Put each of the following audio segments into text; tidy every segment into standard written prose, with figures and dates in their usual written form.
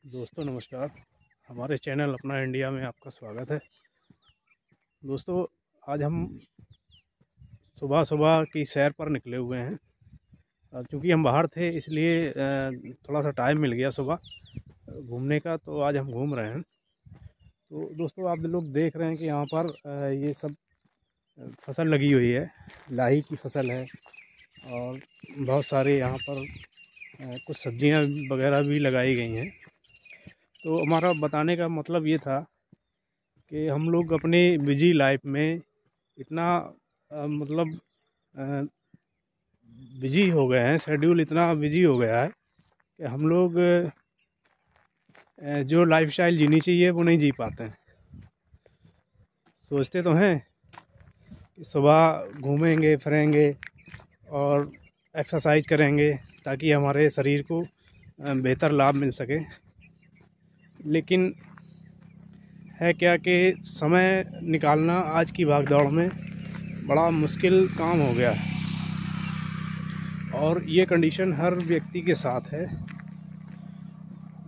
दोस्तों नमस्कार। हमारे चैनल अपना इंडिया में आपका स्वागत है। दोस्तों आज हम सुबह सुबह की सैर पर निकले हुए हैं। क्योंकि हम बाहर थे इसलिए थोड़ा सा टाइम मिल गया सुबह घूमने का, तो आज हम घूम रहे हैं। तो दोस्तों आप लोग देख रहे हैं कि यहाँ पर ये सब फसल लगी हुई है, लाही की फसल है और बहुत सारे यहाँ पर कुछ सब्जियाँ वगैरह भी लगाई गई हैं। तो हमारा बताने का मतलब ये था कि हम लोग अपनी बिजी लाइफ में इतना मतलब बिजी हो गए हैं, शेड्यूल इतना बिजी हो गया है कि हम लोग जो लाइफस्टाइल जीनी चाहिए वो नहीं जी पाते हैं। सोचते तो हैं कि सुबह घूमेंगे फिरेंगे और एक्सरसाइज करेंगे ताकि हमारे शरीर को बेहतर लाभ मिल सके, लेकिन है क्या कि समय निकालना आज की भागदौड़ में बड़ा मुश्किल काम हो गया है। और ये कंडीशन हर व्यक्ति के साथ है,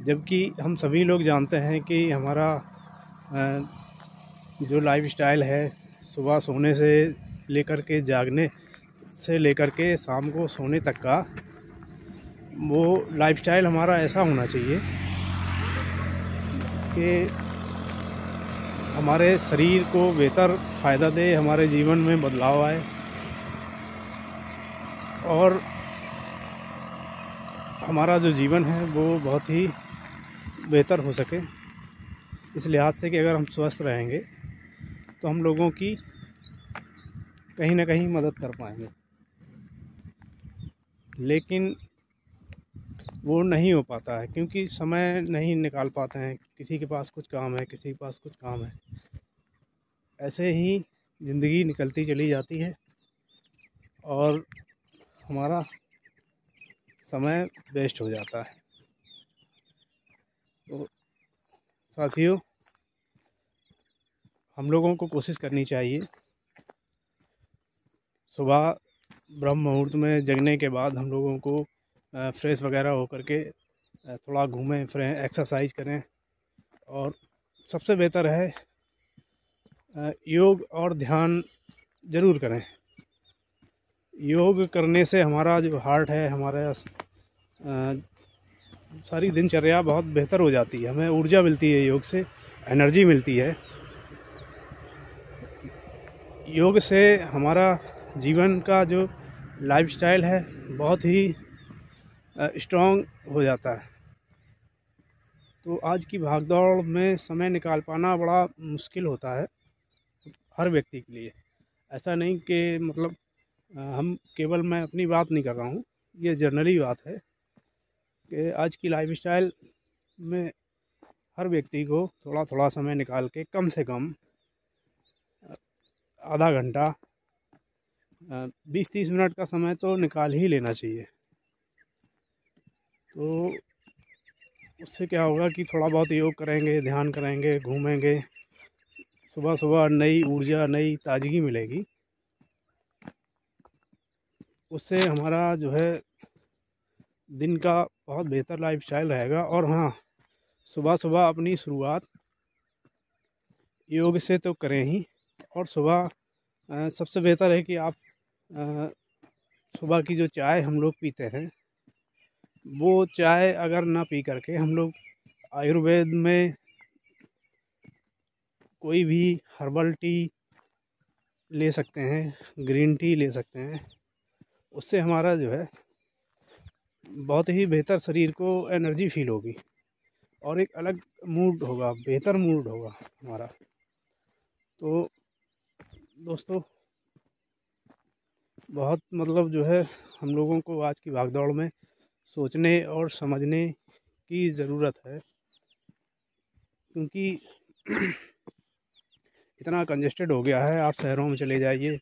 जबकि हम सभी लोग जानते हैं कि हमारा जो लाइफस्टाइल है, सुबह सोने से लेकर के जागने से लेकर के शाम को सोने तक का वो लाइफस्टाइल हमारा ऐसा होना चाहिए कि हमारे शरीर को बेहतर फ़ायदा दे, हमारे जीवन में बदलाव आए और हमारा जो जीवन है वो बहुत ही बेहतर हो सके। इस लिहाज से कि अगर हम स्वस्थ रहेंगे तो हम लोगों की कहीं ना कहीं मदद कर पाएंगे, लेकिन वो नहीं हो पाता है क्योंकि समय नहीं निकाल पाते हैं। किसी के पास कुछ काम है, किसी के पास कुछ काम है, ऐसे ही ज़िंदगी निकलती चली जाती है और हमारा समय वेस्ट हो जाता है। तो साथियों, हम लोगों को कोशिश करनी चाहिए सुबह ब्रह्म मुहूर्त में जगने के बाद हम लोगों को फ्रेश वगैरह होकर के थोड़ा घूमें फिरें, एक्सरसाइज करें। और सबसे बेहतर है योग और ध्यान ज़रूर करें। योग करने से हमारा जो हार्ट है, हमारा सारी दिनचर्या बहुत बेहतर हो जाती है। हमें ऊर्जा मिलती है, योग से एनर्जी मिलती है। योग से हमारा जीवन का जो लाइफस्टाइल है बहुत ही स्ट्रॉन्ग हो जाता है। तो आज की भागदौड़ में समय निकाल पाना बड़ा मुश्किल होता है हर व्यक्ति के लिए। ऐसा नहीं कि मतलब हम केवल, मैं अपनी बात नहीं कर रहा हूँ, ये जनरली बात है कि आज की लाइफस्टाइल में हर व्यक्ति को थोड़ा थोड़ा समय निकाल के कम से कम आधा घंटा 20-30 मिनट का समय तो निकाल ही लेना चाहिए। तो उससे क्या होगा कि थोड़ा बहुत योग करेंगे, ध्यान करेंगे, घूमेंगे, सुबह सुबह नई ऊर्जा, नई ताजगी मिलेगी। उससे हमारा जो है दिन का बहुत बेहतर लाइफस्टाइल रहेगा। और हाँ, सुबह सुबह अपनी शुरुआत योग से तो करें ही। और सुबह सबसे बेहतर है कि आप सुबह की जो चाय हम लोग पीते हैं, वो चाय अगर ना पी करके हम लोग आयुर्वेद में कोई भी हर्बल टी ले सकते हैं, ग्रीन टी ले सकते हैं। उससे हमारा जो है बहुत ही बेहतर शरीर को एनर्जी फील होगी और एक अलग मूड होगा, बेहतर मूड होगा हमारा। तो दोस्तों, बहुत मतलब जो है हम लोगों को आज की भागदौड़ में सोचने और समझने की ज़रूरत है, क्योंकि इतना कंजेस्टेड हो गया है। आप शहरों में चले जाइए,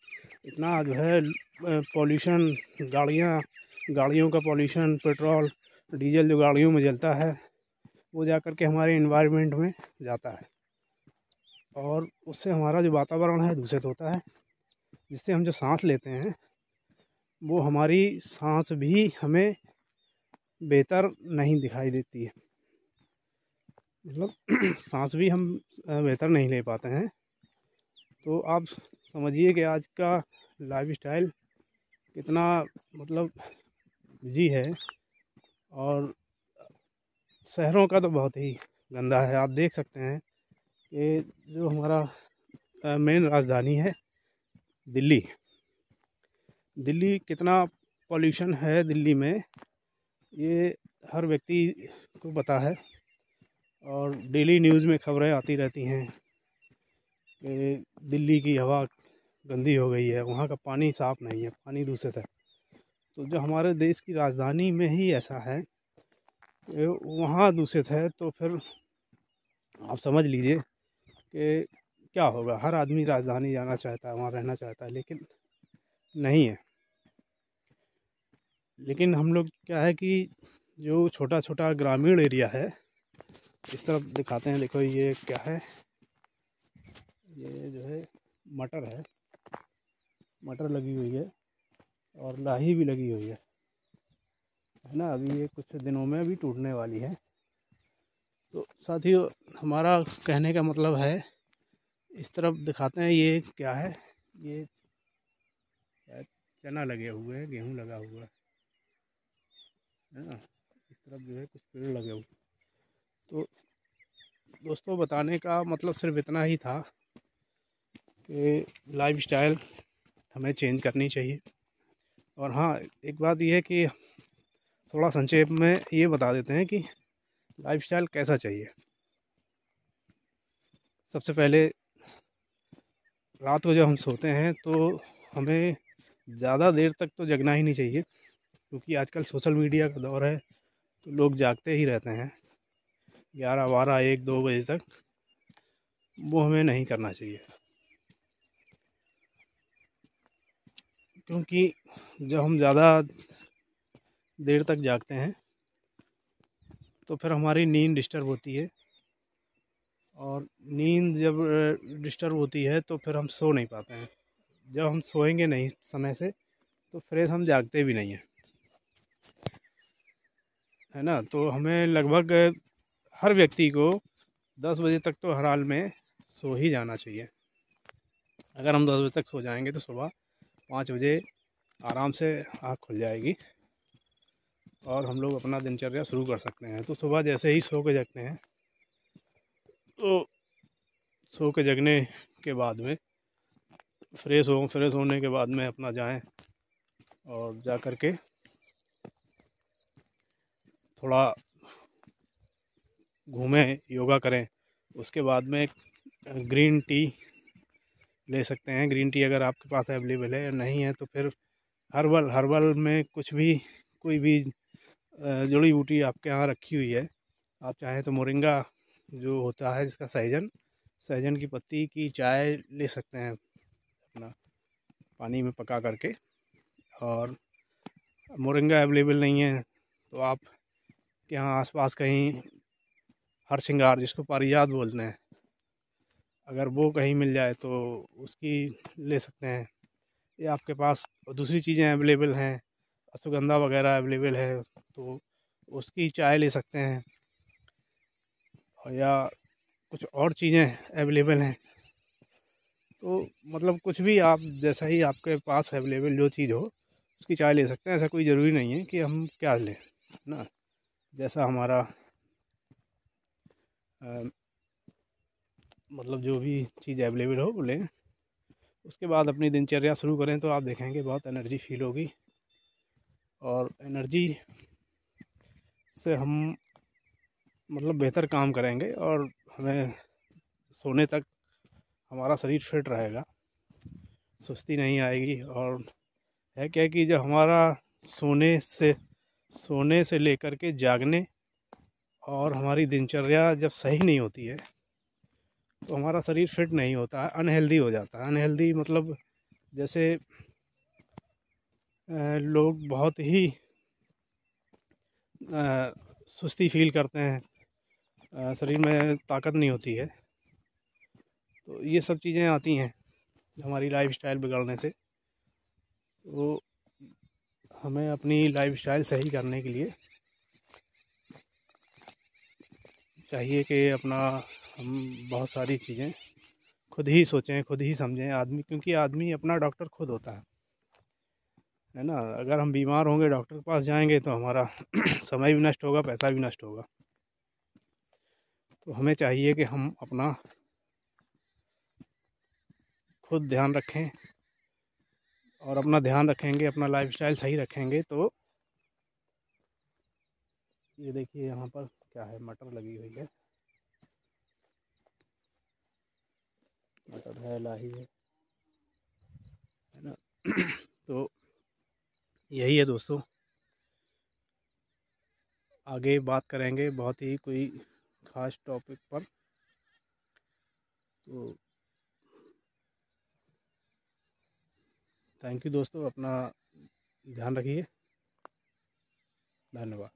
इतना जो है पॉल्यूशन, गाड़ियों का पॉल्यूशन, पेट्रोल डीजल जो गाड़ियों में जलता है वो जा कर के हमारे इन्वायरमेंट में जाता है और उससे हमारा जो वातावरण है दूषित होता है, जिससे हम जो सांस लेते हैं वो हमारी सांस भी हमें बेहतर नहीं दिखाई देती है। मतलब सांस भी हम बेहतर नहीं ले पाते हैं। तो आप समझिए कि आज का लाइफस्टाइल कितना मतलब बिजी है, और शहरों का तो बहुत ही गंदा है। आप देख सकते हैं कि जो हमारा मेन राजधानी है दिल्ली, दिल्ली कितना पॉल्यूशन है दिल्ली में, ये हर व्यक्ति को पता है। और डेली न्यूज़ में खबरें आती रहती हैं कि दिल्ली की हवा गंदी हो गई है, वहाँ का पानी साफ़ नहीं है, पानी दूषित है। तो जो हमारे देश की राजधानी में ही ऐसा है कि वहाँ दूषित है, तो फिर आप समझ लीजिए कि क्या होगा। हर आदमी राजधानी जाना चाहता है, वहाँ रहना चाहता है, लेकिन नहीं है। लेकिन हम लोग क्या है कि जो छोटा छोटा ग्रामीण एरिया है, इस तरफ दिखाते हैं। देखो ये क्या है, ये जो है मटर है, मटर लगी हुई है और लाही भी लगी हुई है ना। अभी ये कुछ दिनों में अभी टूटने वाली है। तो साथियों, हमारा कहने का मतलब है, इस तरफ दिखाते हैं ये क्या है, ये शायद चना लगे हुए हैं, गेहूँ लगा हुआ है ना। इस तरफ जो है कुछ पेड़ लगे हुए। तो दोस्तों, बताने का मतलब सिर्फ इतना ही था कि लाइफस्टाइल हमें चेंज करनी चाहिए। और हाँ, एक बात यह है कि थोड़ा संक्षेप में ये बता देते हैं कि लाइफस्टाइल कैसा चाहिए। सबसे पहले, रात को जब हम सोते हैं तो हमें ज़्यादा देर तक तो जगना ही नहीं चाहिए, क्योंकि आजकल सोशल मीडिया का दौर है, तो लोग जागते ही रहते हैं 11, 12, 1, 2 बजे तक। वो हमें नहीं करना चाहिए, क्योंकि जब हम ज़्यादा देर तक जागते हैं तो फिर हमारी नींद डिस्टर्ब होती है, और नींद जब डिस्टर्ब होती है तो फिर हम सो नहीं पाते हैं। जब हम सोएंगे नहीं समय से तो फ्रेश हम जागते भी नहीं हैं, है ना। तो हमें लगभग हर व्यक्ति को 10 बजे तक तो हर हाल में सो ही जाना चाहिए। अगर हम 10 बजे तक सो जाएंगे तो सुबह 5 बजे आराम से आँख खुल जाएगी और हम लोग अपना दिनचर्या शुरू कर सकते हैं। तो सुबह जैसे ही सो के जगते हैं, तो सो के जगने के बाद में फ्रेश होने के बाद में अपना जाएं और जा कर के थोड़ा घूमें, योगा करें। उसके बाद में ग्रीन टी ले सकते हैं। ग्रीन टी अगर आपके पास अवेलेबल है, नहीं है तो फिर हर्बल में कुछ भी, कोई भी जड़ी बूटी आपके यहाँ रखी हुई है, आप चाहें तो मोरिंगा जो होता है, जिसका सहजन की पत्ती की चाय ले सकते हैं अपना, पानी में पका करके। और मोरिंगा अवेलेबल नहीं है तो आप के यहाँ आसपास कहीं हरसिंगार, जिसको पारिजात बोलते हैं, अगर वो कहीं मिल जाए तो उसकी ले सकते हैं। या आपके पास दूसरी चीज़ें अवेलेबल हैं, अश्वगंधा वगैरह अवेलेबल है, तो उसकी चाय ले सकते हैं। और या कुछ और चीज़ें अवेलेबल हैं, तो मतलब कुछ भी आप, जैसा ही आपके पास अवेलेबल जो चीज़ हो उसकी चाय ले सकते हैं। ऐसा कोई ज़रूरी नहीं है कि हम क्या लें ना, जैसा हमारा मतलब जो भी चीज़ अवेलेबल हो वो लें। उसके बाद अपनी दिनचर्या शुरू करें तो आप देखेंगे बहुत एनर्जी फील होगी, और एनर्जी से हम मतलब बेहतर काम करेंगे, और हमें सोने तक हमारा शरीर फिट रहेगा, सुस्ती नहीं आएगी। और है क्या कि जब हमारा सोने से लेकर के जागने और हमारी दिनचर्या जब सही नहीं होती है तो हमारा शरीर फिट नहीं होता है, अनहेल्दी हो जाता है। अनहेल्दी मतलब जैसे लोग बहुत ही सुस्ती फील करते हैं, शरीर में ताकत नहीं होती है। तो ये सब चीज़ें आती हैं हमारी लाइफस्टाइल बिगड़ने से। तो हमें अपनी लाइफस्टाइल सही करने के लिए चाहिए कि अपना हम बहुत सारी चीज़ें खुद ही सोचें, खुद ही समझें आदमी, क्योंकि आदमी अपना डॉक्टर खुद होता है ना। अगर हम बीमार होंगे डॉक्टर के पास जाएंगे तो हमारा समय भी नष्ट होगा, पैसा भी नष्ट होगा। तो हमें चाहिए कि हम अपना खुद ध्यान रखें, और अपना ध्यान रखेंगे, अपना लाइफस्टाइल सही रखेंगे तो ये देखिए यहाँ पर क्या है, मटर लगी हुई है, मटर है, लाही है ना। तो यही है दोस्तों, आगे बात करेंगे बहुत ही कोई ख़ास टॉपिक पर। तो थैंक यू दोस्तों, अपना ध्यान रखिए, धन्यवाद।